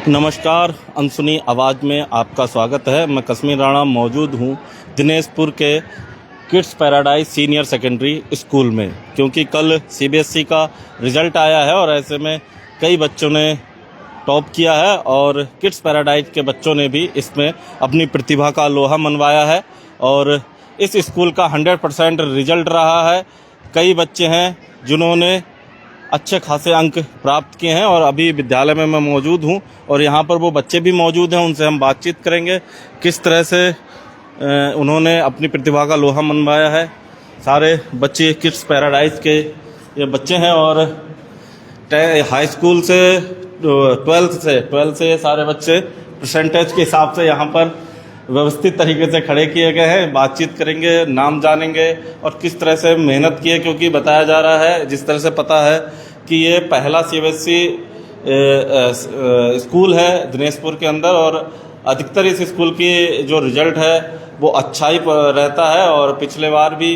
नमस्कार, अनसुनी आवाज़ में आपका स्वागत है। मैं कश्मीर राणा मौजूद हूँ दिनेशपुर के kids paradise senior secondary school में, क्योंकि कल सीबीएसई का रिज़ल्ट आया है और ऐसे में कई बच्चों ने टॉप किया है और किड्स पैराडाइज के बच्चों ने भी इसमें अपनी प्रतिभा का लोहा मनवाया है और इस स्कूल का 100% रिज़ल्ट रहा है। कई बच्चे हैं जिन्होंने अच्छे खासे अंक प्राप्त किए हैं और अभी विद्यालय में मैं मौजूद हूं और यहां पर वो बच्चे भी मौजूद हैं। उनसे हम बातचीत करेंगे किस तरह से उन्होंने अपनी प्रतिभा का लोहा मनवाया है। सारे बच्चे किड्स पैराडाइज के ये बच्चे हैं और हाई स्कूल से 12th से ये सारे बच्चे परसेंटेज के हिसाब से यहाँ पर व्यवस्थित तरीके से खड़े किए गए हैं। बातचीत करेंगे, नाम जानेंगे और किस तरह से मेहनत की है, क्योंकि बताया जा रहा है, जिस तरह से पता है कि ये पहला सीबीएसई स्कूल है दिनेशपुर के अंदर और अधिकतर इस स्कूल की जो रिज़ल्ट है वो अच्छा ही रहता है। और पिछले बार भी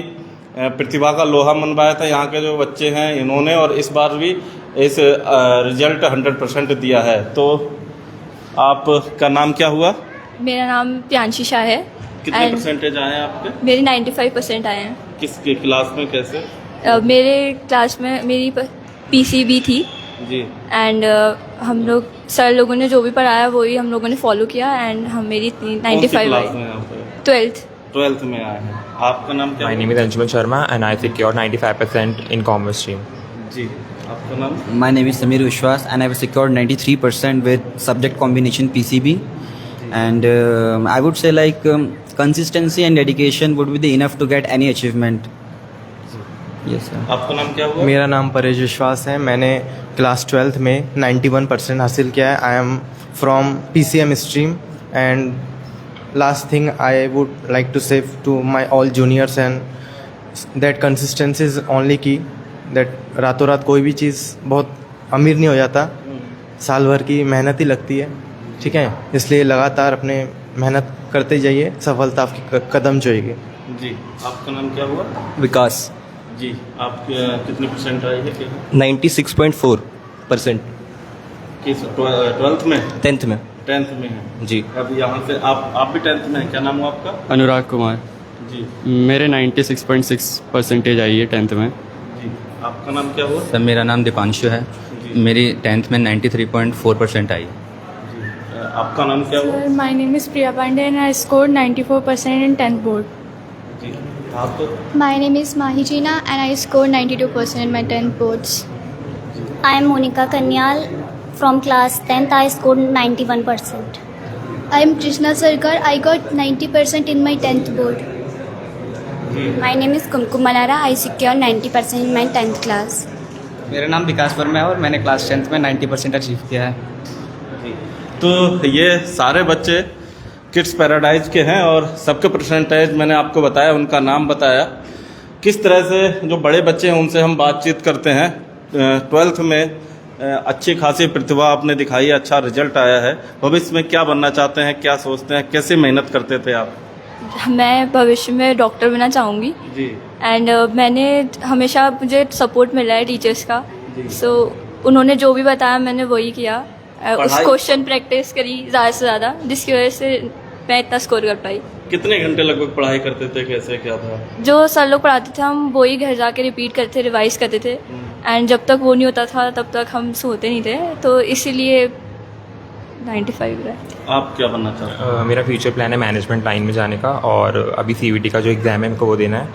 प्रतिभा का लोहा मनवाया था यहाँ के जो बच्चे हैं इन्होंने, और इस बार भी इस रिज़ल्ट 100% दिया है। तो आपका नाम क्या हुआ? मेरा नाम प्रियांशी शाह है। कितने परसेंटेज आए हैं आपके? मेरे 95% आए हैं। किस क्लास में, कैसे? मेरे क्लास में मेरी पीसीबी थी जी। एंड हम लोग सर लोगों ने जो भी पढ़ाया वही हम लोगों ने फॉलो किया एंड हम मेरी 95 आई। 12th में आए हैं। आपका नाम क्या? My name is Anshuman Sharma and I secured 95% in commerce stream. जी। आपका नाम? My name is Samir Vishwas and I have secured 93% with subject combination PCB. And I would say consistency and dedication would be the enough to get any achievement. Yes sir. आपका नाम क्या हुआ? मेरा नाम परेश विश्वास है। मैंने क्लास 12th में 91% हासिल किया है। I am from PCM stream and last thing I would like to say to my all juniors and that consistency is only key that रातों रात कोई भी चीज़ बहुत अमीर नहीं हो जाता, साल भर की मेहनत ही लगती है, ठीक है। इसलिए लगातार अपने मेहनत करते जाइए, सफलता आपकी कदम जोएगी। जी। आपका नाम क्या हुआ? विकास। जी। आप कितने परसेंट आए हैं? 96.4%। किस 12th में? 10th में। 10th में है जी। अब यहाँ से आप भी 10th में हैं। क्या नाम हुआ आपका? अनुराग कुमार जी। मेरे 96.6% आई है 10th में। जी। आपका नाम क्या हुआ? सर मेरा नाम दीपांशु है। मेरी 10th में 93.4% आई। जी। आपका नाम क्या हुआ? Sir, my name is Priya Pandey and I scored 94% in 10th board. जी। आप तो? My name is Mahi Jeena and I scored 92% in my 10th boards. I am Monica Kanyal from class 10th. I scored 91%. I am Krishna Sarkar. I got 90% in my 10th board. My name is Kumkum Malara. I secured 90% in my 10th class. मेरा नाम विकास वर्मा है और मैंने class 10th में 90% achieve किया है। तो ये सारे बच्चे किड्स पैराडाइज के हैं और सबके परसेंटेज मैंने आपको बताया, उनका नाम बताया। किस तरह से जो बड़े बच्चे हैं उनसे हम बातचीत करते हैं। 12th में अच्छी खासी प्रतिभा आपने दिखाई, अच्छा रिजल्ट आया है। भविष्य में क्या बनना चाहते हैं, क्या सोचते हैं, कैसे मेहनत करते थे आप? मैं भविष्य में डॉक्टर बनना चाहूँगी जी। एंड मैंने हमेशा मुझे सपोर्ट मिला है टीचर्स का। सो उन्होंने जो भी बताया मैंने वही किया। उस क्वेश्चन प्रैक्टिस करी ज़्यादा से ज़्यादा, जिसकी वजह से मैं इतना स्कोर कर पाई। कितने घंटे लगभग पढ़ाई करते थे, कैसे क्या था? जो सर लोग पढ़ाते थे हम वही घर जाके रिपीट करते, रिवाइज करते थे एंड जब तक वो नहीं होता था तब तक हम सोते नहीं थे, तो इसीलिए 95 रहा। आप क्या बनना चाहते हैं? मेरा फ्यूचर प्लान है मैनेजमेंट लाइन में जाने का और अभी CVT का जो एग्ज़ाम है मेरे को वो देना है।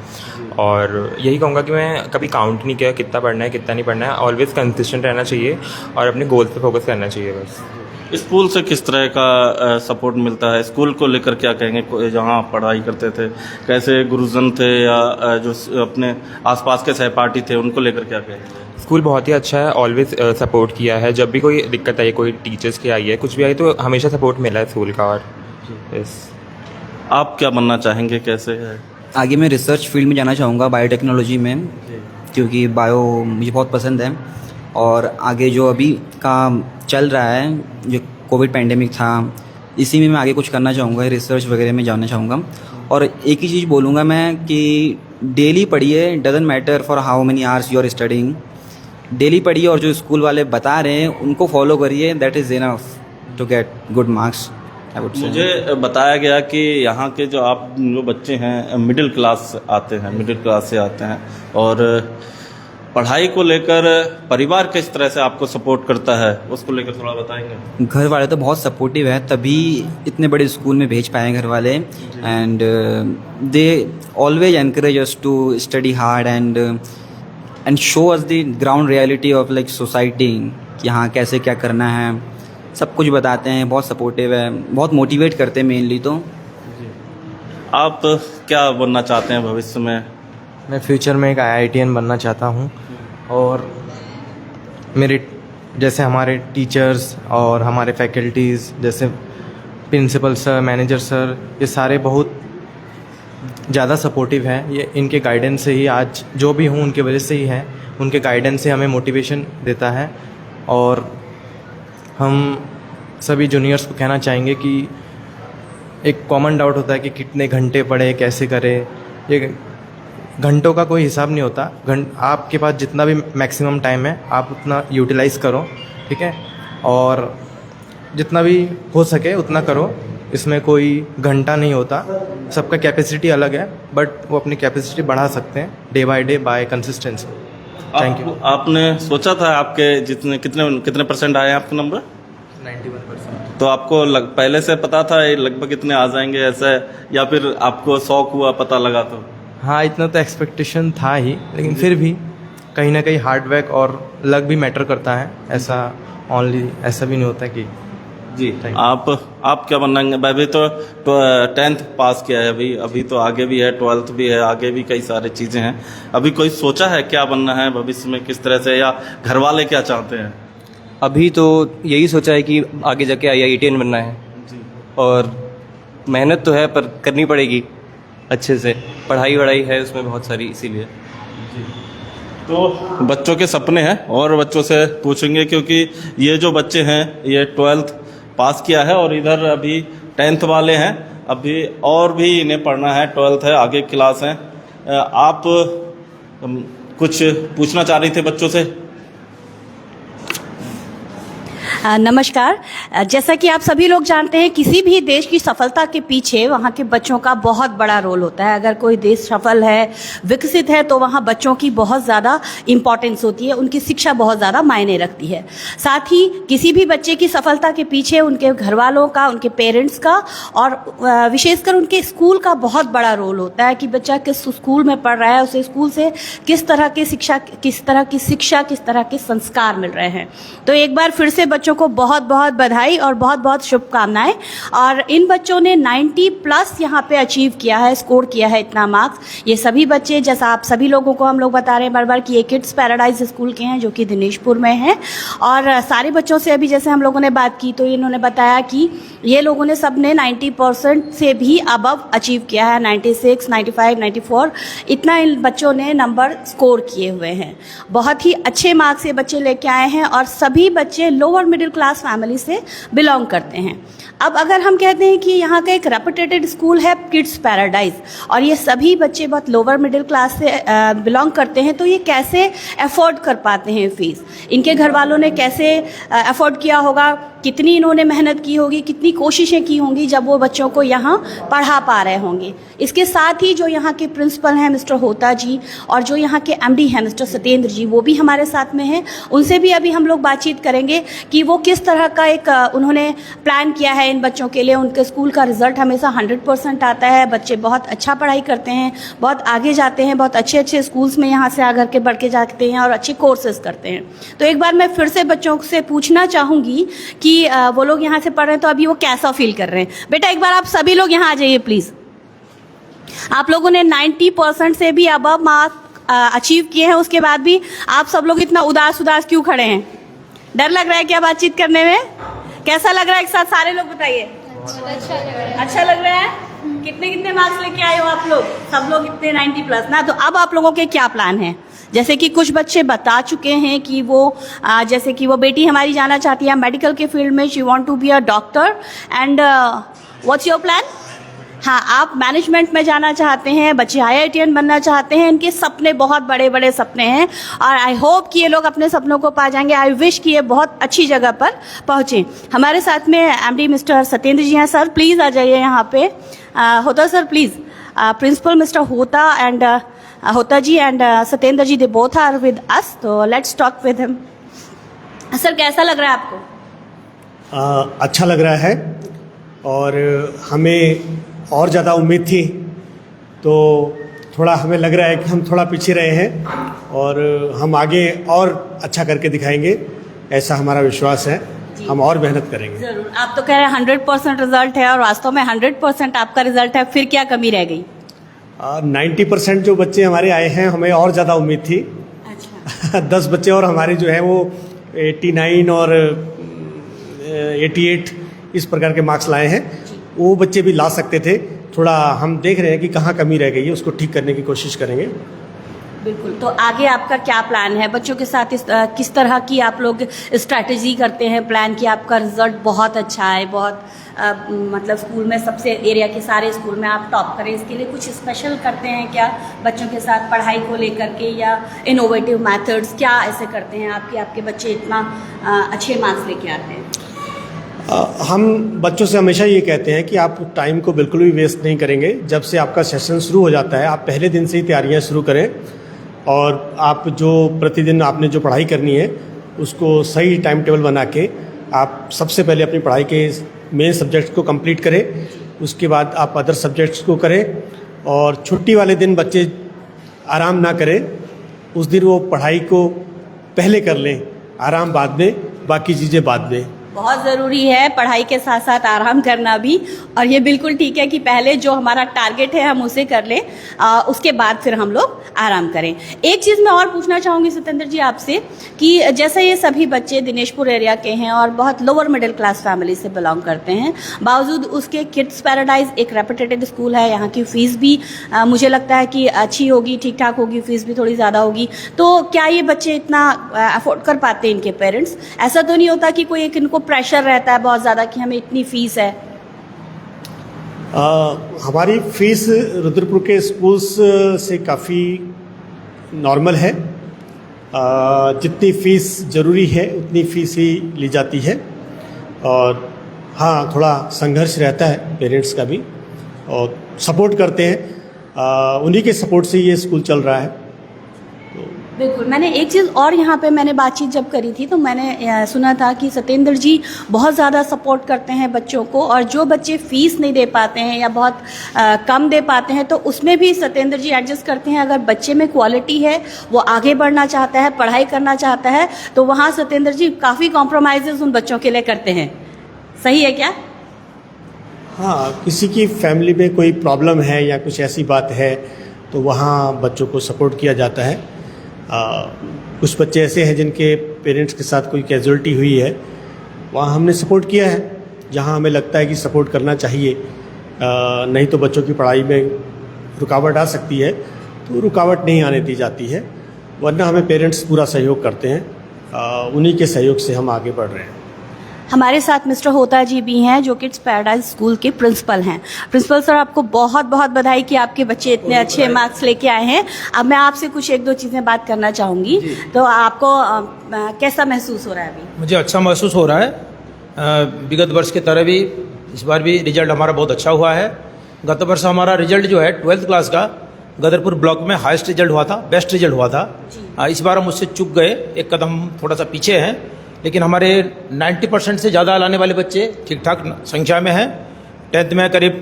और यही कहूँगा कि मैं कभी काउंट नहीं किया कितना पढ़ना है कितना नहीं पढ़ना है, ऑलवेज़ कंसिस्टेंट रहना चाहिए और अपने गोल्स पे फोकस करना चाहिए बस। स्कूल से किस तरह का सपोर्ट मिलता है? स्कूल को लेकर क्या कहेंगे? जहाँ आप पढ़ाई करते थे कैसे गुरुजन थे या जो अपने आसपास के सहपाठी थे उनको लेकर क्या कहेंगे? स्कूल बहुत ही अच्छा है, ऑलवेज सपोर्ट किया है। जब भी कोई दिक्कत आई, कोई टीचर्स की आई है, कुछ भी आई, तो हमेशा सपोर्ट मिला है स्कूल का। और यस। आप क्या बनना चाहेंगे, कैसे है? आगे मैं रिसर्च फील्ड में जाना चाहूँगा, बायोटेक्नोलॉजी में, क्योंकि बायो मुझे बहुत पसंद है। और आगे जो अभी का चल रहा है, जो कोविड पैंडेमिक था, इसी में मैं आगे कुछ करना चाहूँगा, रिसर्च वगैरह में जाना चाहूँगा। और एक ही चीज़ बोलूँगा मैं कि डेली पढ़िए, doesn't matter for how many hours you are studying, daily पढ़िए और जो स्कूल वाले बता रहे हैं उनको फॉलो करिए, that is enough. to get good marks, I would say. मुझे बताया गया कि यहाँ के जो बच्चे हैं मिडिल क्लास से आते हैं और पढ़ाई को लेकर परिवार किस तरह से आपको सपोर्ट करता है उसको लेकर थोड़ा बताएंगे। घर वाले तो बहुत सपोर्टिव है, तभी इतने बड़े स्कूल में भेज पाए घर वाले, and they always encourage us to study hard and show us the ground reality of like society, यहाँ कैसे क्या करना है, सब कुछ बताते हैं, बहुत सपोर्टिव है, बहुत मोटिवेट करते हैं मेनली। तो आप क्या बनना चाहते हैं भविष्य में? मैं फ्यूचर में एक IITian बनना चाहता हूँ, और मेरे जैसे हमारे टीचर्स और हमारे फैकल्टीज़ जैसे प्रिंसिपल सर, मैनेजर सर, ये सारे बहुत ज़्यादा सपोर्टिव हैं। ये इनके गाइडेंस से ही आज जो भी हूँ उनके वजह से ही है, उनके गाइडेंस से हमें मोटिवेशन देता है। और हम सभी जूनियर्स को कहना चाहेंगे कि एक कॉमन डाउट होता है कि कितने घंटे पढ़े, कैसे करें। ये घंटों का कोई हिसाब नहीं होता, आपके पास जितना भी मैक्सिमम टाइम है आप उतना यूटिलाइज़ करो, ठीक है, और जितना भी हो सके उतना करो। इसमें कोई घंटा नहीं होता, सबका कैपेसिटी अलग है, बट वो अपनी कैपेसिटी बढ़ा सकते हैं day by day by consistency. Thank you. आपने सोचा था आपके कितने परसेंट आए हैं आपके नंबर? 91%। तो आपको पहले से पता था ये लगभग कितने आ जाएंगे ऐसा, या फिर आपको शौक हुआ पता लगा? तो हाँ, इतना तो एक्सपेक्टेशन था ही, लेकिन फिर भी कहीं ना कहीं हार्डवर्क और लक भी मैटर करता है। ऐसा भी नहीं होता कि जी। आप क्या बनना? अभी तो 10th पास किया है, अभी तो आगे भी है, 12th भी है, आगे भी कई सारी चीज़ें हैं। अभी कोई सोचा है क्या बनना है भविष्य में, किस तरह से, या घर वाले क्या चाहते हैं? अभी तो यही सोचा है कि आगे जाके IITian बनना है जी। और मेहनत तो है पर करनी पड़ेगी अच्छे से, पढ़ाई वढ़ाई है उसमें बहुत सारी, इसीलिए। तो बच्चों के सपने हैं और बच्चों से पूछेंगे, क्योंकि ये जो बच्चे हैं ये 12th पास किया है और इधर अभी 10th वाले हैं, अभी और भी इन्हें पढ़ना है, 12th है, आगे क्लास हैं। आप कुछ पूछना चाह रही थे बच्चों से? नमस्कार। जैसा कि आप सभी लोग जानते हैं, किसी भी देश की सफलता के पीछे वहाँ के बच्चों का बहुत बड़ा रोल होता है। अगर कोई देश सफल है, विकसित है, तो वहाँ बच्चों की बहुत ज़्यादा इम्पॉर्टेंस होती है, उनकी शिक्षा बहुत ज़्यादा मायने रखती है। साथ ही किसी भी बच्चे की सफलता के पीछे उनके घर वालों का, उनके पेरेंट्स का और विशेषकर उनके स्कूल का बहुत बड़ा रोल होता है कि बच्चा किस स्कूल में पढ़ रहा है, उसे स्कूल से किस तरह की शिक्षा, किस तरह के संस्कार मिल रहे हैं। तो एक बार फिर से बच्चों को बहुत बहुत बधाई और बहुत बहुत शुभकामनाएं। और इन बच्चों ने 90+ यहाँ पे अचीव किया है, स्कोर किया है इतना मार्क्स। ये सभी बच्चे, जैसा आप सभी लोगों को हम लोग बता रहे हैं बार बार, कि ये किड्स पैराडाइज स्कूल के हैं जो कि दिनेशपुर में है। और सारे बच्चों से अभी जैसे हम लोगों ने बात की तो इन्होंने बताया कि ये लोगों ने सबने 90% से भी अबव अचीव किया है, 96, 95, 94, इतना इन बच्चों ने नंबर स्कोर किए हुए हैं। बहुत ही अच्छे मार्क्स ये बच्चे लेके आए हैं और सभी बच्चे लोअर मिडिल क्लास फैमिली से बिलोंग करते हैं। अब अगर हम कहते हैं कि यहाँ का एक रेपुटेटेड स्कूल है किड्स पैराडाइज और ये सभी बच्चे बहुत लोअर मिडिल क्लास से बिलोंग करते हैं, तो ये कैसे अफोर्ड कर पाते हैं फीस? इनके घर वालों ने कैसे अफोर्ड किया होगा, कितनी इन्होंने मेहनत की होगी, कितनी कोशिशें की होंगी जब वो बच्चों को यहाँ पढ़ा पा रहे होंगे। इसके साथ ही जो यहाँ के प्रिंसिपल हैं मिस्टर होता जी और जो यहाँ के MD हैं मिस्टर सत्येंद्र जी, वो भी हमारे साथ में हैं। उनसे भी अभी हम लोग बातचीत करेंगे कि वो किस तरह का एक उन्होंने प्लान किया है इन बच्चों के लिए। उनके स्कूल का रिजल्ट हमेशा 100% आता है, बच्चे बहुत अच्छा पढ़ाई करते हैं, बहुत आगे जाते हैं, बहुत अच्छे अच्छे स्कूल्स में यहाँ से आकर के बढ़ के जाते हैं और अच्छे कोर्सेज करते हैं। तो एक बार मैं फिर से बच्चों से पूछना चाहूँगी कि वो लोग यहाँ से पढ़ रहे हैं तो अभी वो कैसा फील कर रहे हैं। बेटा एक बार आप सभी लोग यहाँ आ जाइए प्लीज़। आप लोगों ने 90% से भी अबव मार्क्स अचीव किए हैं, उसके बाद भी आप सब लोग इतना उदास क्यों खड़े हैं? डर लग रहा है क्या बातचीत करने में? कैसा लग रहा है एक साथ सारे लोग बताइए? अच्छा लग रहा है। कितने मार्क्स लेके आए हो आप लोग? सब लोग इतने 90+ ना। तो अब आप लोगों के क्या प्लान है? जैसे कि कुछ बच्चे बता चुके हैं कि वो जैसे कि वो बेटी हमारी जाना चाहती है मेडिकल के फील्ड में, she want to be a doctor. And what's your plan? हाँ, आप मैनेजमेंट में जाना चाहते हैं, बच्चे IITian बनना चाहते हैं, इनके सपने बहुत बड़े बड़े सपने हैं और आई होप कि ये लोग अपने सपनों को पा जाएंगे। आई विश कि ये बहुत अच्छी जगह पर पहुँचें। हमारे साथ में MD मिस्टर सत्येंद्र जी हैं। सर प्लीज़ आ जाइए यहाँ पे। होता sir please. Principal mister Hota ji and Satyendra ji, they both are with us, तो let's talk with him. Sir कैसा लग रहा है आपको? अच्छा लग रहा है और हमें और ज़्यादा उम्मीद थी, तो थोड़ा हमें लग रहा है कि हम थोड़ा पीछे रहे हैं और हम आगे और अच्छा करके दिखाएंगे, ऐसा हमारा विश्वास है। हम और मेहनत करेंगे ज़रूर। आप तो कह रहे हैं 100% रिजल्ट है और वास्तव में 100% आपका रिजल्ट है, फिर क्या कमी रह गई? 90% जो बच्चे हमारे आए हैं, हमें और ज़्यादा उम्मीद थी। अच्छा। 10 बच्चे और हमारे जो हैं वो 89 और 88 इस प्रकार के मार्क्स लाए हैं। वो बच्चे भी ला सकते थे, थोड़ा हम देख रहे हैं कि कहाँ कमी रह गई है, उसको ठीक करने की कोशिश करेंगे। बिल्कुल। तो आगे आपका क्या प्लान है बच्चों के साथ? किस तरह की आप लोग स्ट्रैटेजी करते हैं प्लान कि आपका रिजल्ट बहुत अच्छा है, बहुत मतलब स्कूल में सबसे एरिया के सारे स्कूल में आप टॉप करें? इसके लिए कुछ स्पेशल करते हैं क्या बच्चों के साथ पढ़ाई को लेकर के, या इनोवेटिव मेथड्स क्या ऐसे करते हैं आप कि आपके बच्चे इतना अच्छे मार्क्स लेके आते हैं? हम बच्चों से हमेशा ये कहते हैं कि आप टाइम को बिल्कुल भी वेस्ट नहीं करेंगे। जब से आपका सेशन शुरू हो जाता है, आप पहले दिन से ही तैयारियां शुरू करें और आप जो प्रतिदिन आपने जो पढ़ाई करनी है उसको सही टाइम टेबल बना के आप सबसे पहले अपनी पढ़ाई के मेन सब्जेक्ट्स को कंप्लीट करें, उसके बाद आप अदर सब्जेक्ट्स को करें। और छुट्टी वाले दिन बच्चे आराम ना करें, उस दिन वो पढ़ाई को पहले कर लें, आराम बाद में, बाकी चीज़ें बाद में। बहुत ज़रूरी है पढ़ाई के साथ साथ आराम करना भी, और ये बिल्कुल ठीक है कि पहले जो हमारा टारगेट है हम उसे कर लें, उसके बाद फिर हम लोग आराम करें। एक चीज़ मैं और पूछना चाहूँगी सत्येंद्र जी आपसे कि जैसे ये सभी बच्चे दिनेशपुर एरिया के हैं और बहुत लोअर मिडिल क्लास फैमिली से बिलोंग करते हैं, बावजूद उसके किड्स पैराडाइज एक रेपुटेड स्कूल है, यहाँ की फ़ीस भी मुझे लगता है कि अच्छी होगी, ठीक ठाक होगी, फ़ीस भी थोड़ी ज़्यादा होगी। तो क्या ये बच्चे इतना अफोर्ड कर पाते हैं, इनके पेरेंट्स? ऐसा तो नहीं होता कि कोई एक इनको प्रेशर रहता है बहुत ज़्यादा कि हमें इतनी फ़ीस है? हमारी फ़ीस रुद्रपुर के स्कूल्स से काफ़ी नॉर्मल है। जितनी फ़ीस ज़रूरी है उतनी फ़ीस ही ली जाती है। और हाँ, थोड़ा संघर्ष रहता है पेरेंट्स का भी, और सपोर्ट करते हैं। उन्हीं के सपोर्ट से ये स्कूल चल रहा है। बिल्कुल। मैंने एक चीज़ और यहाँ पे मैंने बातचीत जब करी थी तो मैंने सुना था कि सत्येंद्र जी बहुत ज़्यादा सपोर्ट करते हैं बच्चों को, और जो बच्चे फ़ीस नहीं दे पाते हैं या बहुत कम दे पाते हैं तो उसमें भी सत्येंद्र जी एडजस्ट करते हैं। अगर बच्चे में क्वालिटी है, वो आगे बढ़ना चाहता है, पढ़ाई करना चाहता है, तो वहाँ सत्येंद्र जी काफ़ी कॉम्प्रोमाइज़ उन बच्चों के लिए करते हैं। सही है क्या? हाँ, किसी की फैमिली में कोई प्रॉब्लम है या कुछ ऐसी बात है तो वहाँ बच्चों को सपोर्ट किया जाता है। कुछ बच्चे ऐसे हैं जिनके पेरेंट्स के साथ कोई कैजुअलिटी हुई है, वहाँ हमने सपोर्ट किया है। जहाँ हमें लगता है कि सपोर्ट करना चाहिए, नहीं तो बच्चों की पढ़ाई में रुकावट आ सकती है, तो रुकावट नहीं आने दी जाती है, वरना हमें पेरेंट्स पूरा सहयोग करते हैं। उन्हीं के सहयोग से हम आगे बढ़ रहे हैं। हमारे साथ मिस्टर होता जी भी हैं जो किड्स पैराडाइज स्कूल के प्रिंसिपल हैं। प्रिंसिपल सर, आपको बहुत बहुत बधाई कि आपके बच्चे इतने अच्छे मार्क्स लेके आए हैं। अब मैं आपसे कुछ एक दो चीज़ें बात करना चाहूँगी, तो आपको कैसा महसूस हो रहा है अभी? मुझे अच्छा महसूस हो रहा है। विगत वर्ष की तरह भी इस बार भी रिजल्ट हमारा बहुत अच्छा हुआ है। गत वर्ष हमारा रिजल्ट जो है 12th क्लास का गदरपुर ब्लॉक में हाईएस्ट रिजल्ट हुआ था, बेस्ट रिजल्ट हुआ था। इस बार हम उससे चूक गए, एक कदम थोड़ा सा पीछे हैं, लेकिन हमारे 90% से ज़्यादा लाने वाले बच्चे ठीक ठाक संख्या में हैं। 10th में करीब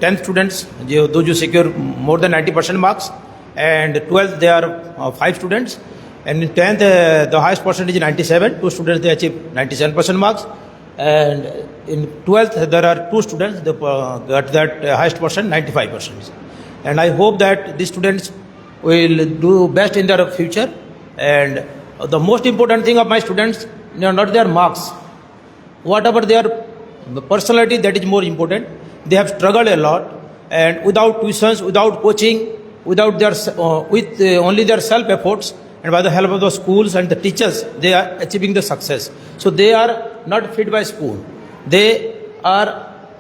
10 स्टूडेंट्स जो secure more than 90% marks, and 12th they are 5 students, and in 10th the highest percentage 97, 2 students they achieve 97% marks, and in 12th there are 2 students they got that highest percent 95%. And I hope that these students will do best in their future. And the most important thing of my students, not their marks, whatever their personality, that is more important. They have struggled a lot, and without tuitions, without coaching, without their with only their self efforts, and by the help of the schools and the teachers, they are achieving the success. So they are not fit by school. They are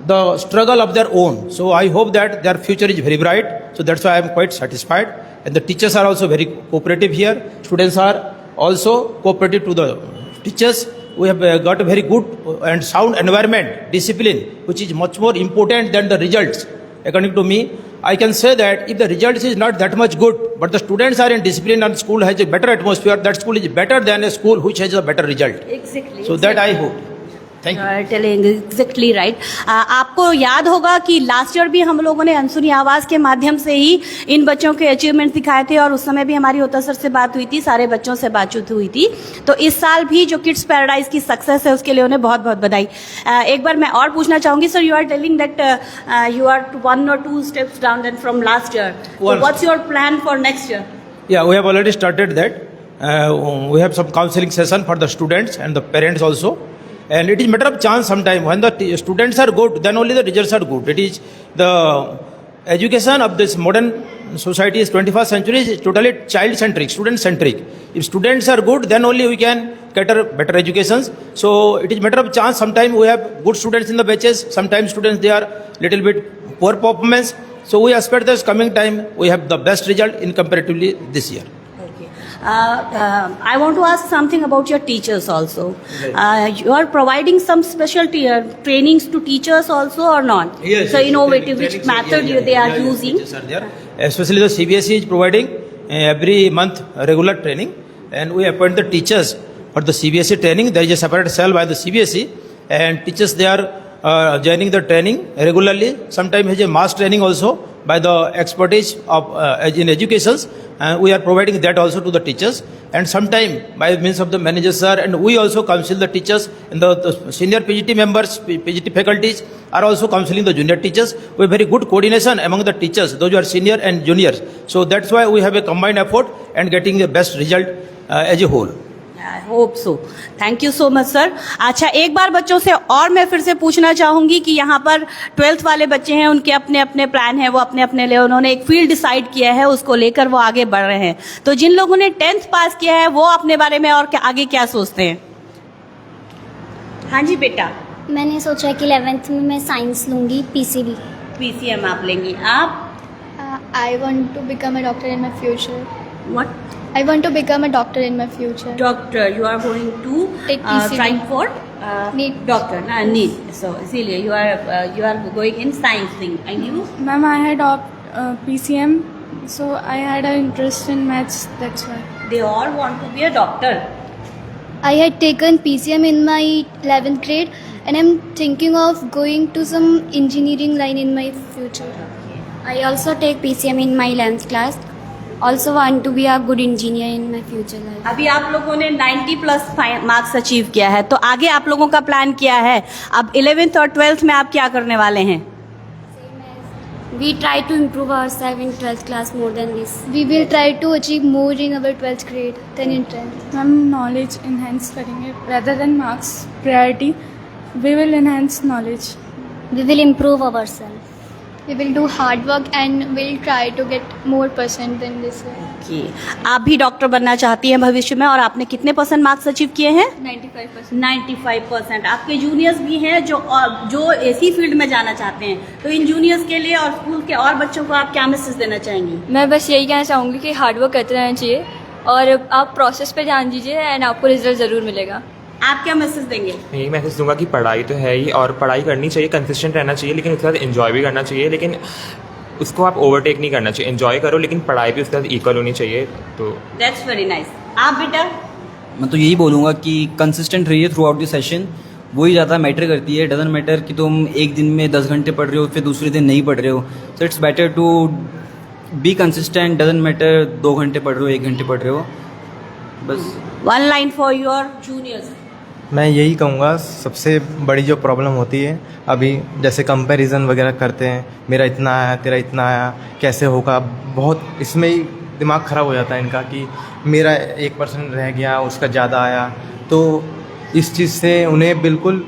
the struggle of their own. So I hope that their future is very bright. So that's why I am quite satisfied. And the teachers are also very cooperative here. Students are also cooperative to the teachers. We have got a very good and sound environment, discipline, which is much more important than the results. According to me, I can say that if the results is not that much good, but the students are in discipline and school has a better atmosphere, that school is better than a school which has a better result. Exactly. So that I hope. Thank you. Telling exactly right. आपको याद होगा कि last year भी हम लोगों ने अनसुनी आवाज़ के माध्यम से ही इन बच्चों के अचीवमेंट दिखाए थे और उस समय भी हमारी होता सर से बात हुई थी, सारे बच्चों से बातचीत हुई थी। तो इस साल भी जो किड्स पैराडाइज की सक्सेस है उसके लिए उन्हें बहुत बहुत बधाई। एक बार मैं और पूछना चाहूंगी sir, you are telling that you are 1 or 2 steps down than from last year. So what's your plan for next year? Yeah, we have already started that. We have some counseling session for the students and the parents also. And it is matter of chance sometime. When the students are good, then only the results are good. It is the education of this modern society is 21st century is totally child-centric, student-centric. If students are good, then only we can cater better educations. So it is matter of chance. Sometimes we have good students in the batches. Sometimes students, they are little bit poor performance. So we expect this coming time, we have the best result in comparatively this year. I want to ask something about your teachers also. You are providing some special trainings to teachers also or not? Yes. So innovative, which method they are using? Teachers are there. Especially the CBSE is providing every month regular training, and we appoint the teachers for the CBSE training. There is a separate cell by the CBSE, and teachers, they are joining the training regularly. Sometimes has a mass training also by the expertise of in educations. We are providing that also to the teachers, and sometime by means of the managers sir, and we also counsel the teachers, and the senior PGT members, PGT faculties are also counseling the junior teachers. We have very good coordination among the teachers, those who are senior and juniors. So that's why we have a combined effort and getting the best result as a whole. I hope so. Thank you so much sir. अच्छा, एक बार बच्चों से और मैं फिर से पूछना चाहूंगी कि यहाँ पर 12th वाले बच्चे हैं, उनके अपने अपने प्लान हैं, वो अपने अपने लिए उन्होंने एक फील्ड डिसाइड किया है, उसको लेकर वो आगे बढ़ रहे हैं। तो जिन लोगों ने 10th पास किया है वो अपने बारे में और आगे क्या सोचते हैं? हाँ जी बेटा। मैंने सोचा कि 11th में मैं साइंस लूँगी, PCB। PCM आप लेंगी। आप? I want to become a doctor in my future. What? I want to become a doctor in my future. Doctor, you are going to Take PCB. trying for NEET. doctor, NEET. So Celia, you are going in science thing, and you? Ma'am, I had PCM, so I had an interest in maths, that's why. They all want to be a doctor. I had taken PCM in my 11th grade, and I'm thinking of going to some engineering line in my future. I also take PCM in my 11th class. Also want to be a good engineer in my future life. अभी आप लोगों ने 90+ marks achieve किया है, तो आगे आप लोगों का प्लान क्या है? अब 11th और 12th में आप क्या करने वाले हैं? We try to improve ourselves in 12th class more than this. We will try to achieve more in our 12th grade than in 10th. हम knowledge enhance करेंगे rather than marks priority. We will enhance knowledge. We will improve ourselves. We will do hard work and will try to get more % than this year. Okay. आप भी doctor बनना चाहती हैं भविष्य में, और आपने कितने % मार्क्स अचीव किए हैं? 95%. 95%। आपके जूनियर्स भी हैं जो ऐसी फील्ड में जाना चाहते हैं, तो इन जूनियर्स के लिए और स्कूल के और बच्चों को आप क्या मैसेज देना चाहेंगी? मैं बस यही कहना चाहूँगी कि हार्ड वर्क करते रहना चाहिए और आप प्रोसेस पे ध्यान दीजिए एंड आपको रिजल्ट ज़रूर मिलेगा। आप क्या मैसेज देंगे? मैं यही मैसेज दूंगा कि पढ़ाई तो है ही, और पढ़ाई करनी चाहिए, कंसिस्टेंट रहना चाहिए, लेकिन उसके साथ एंजॉय भी करना चाहिए, लेकिन उसको आप ओवरटेक नहीं करना चाहिए। एंजॉय करो, लेकिन पढ़ाई भी उसके साथ इक्वल होनी चाहिए। तो दैट्स वेरी नाइस। आप बेटा? मैं तो यही बोलूँगा कि कंसिस्टेंट रहिए थ्रू आउट द सेशन, वही ज़्यादा मैटर करती है। डजंट मैटर कि तुम एक दिन में 10 घंटे पढ़ रहे हो फिर दूसरे दिन नहीं पढ़ रहे हो। So it's better to be consistent. Doesn't matter 2 घंटे पढ़ रहे हो, 1 घंटे पढ़ रहे हो, बस। 1 लाइन फॉर योर जूनियर्स। मैं यही कहूँगा, सबसे बड़ी जो प्रॉब्लम होती है अभी, जैसे कंपैरिजन वगैरह करते हैं, मेरा इतना आया तेरा इतना आया, कैसे होगा, बहुत इसमें ही दिमाग ख़राब हो जाता है इनका कि मेरा 1% रह गया, उसका ज़्यादा आया। तो इस चीज़ से उन्हें बिल्कुल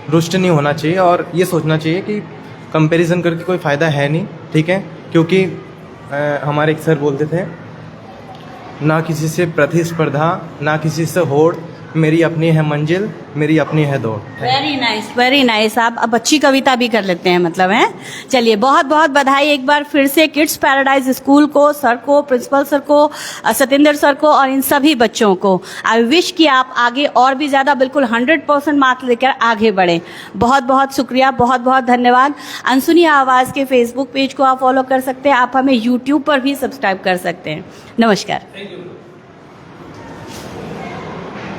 रुष्ट नहीं होना चाहिए और ये सोचना चाहिए कि कंपैरिजन करके कोई फ़ायदा है नहीं, ठीक है। क्योंकि हमारे एक सर बोलते थे, ना किसी से प्रतिस्पर्धा, ना किसी से होड़, मेरी अपनी है मंजिल, मेरी अपनी है दौड़। Very nice, very nice. आप अब अच्छी कविता भी कर लेते हैं, मतलब हैं। चलिए, बहुत बहुत बधाई एक बार फिर से किड्स पैराडाइज स्कूल को, सर को, प्रिंसिपल सर को, सत्येंद्र सर को और इन सभी बच्चों को। आई विश कि आप आगे और भी ज़्यादा बिल्कुल 100% मार्क्स लेकर आगे बढ़ें। बहुत बहुत शुक्रिया, बहुत बहुत धन्यवाद। अनसुनी आवाज़ के फेसबुक पेज को आप फॉलो कर सकते हैं, आप हमें यूट्यूब पर भी सब्सक्राइब कर सकते हैं। नमस्कार।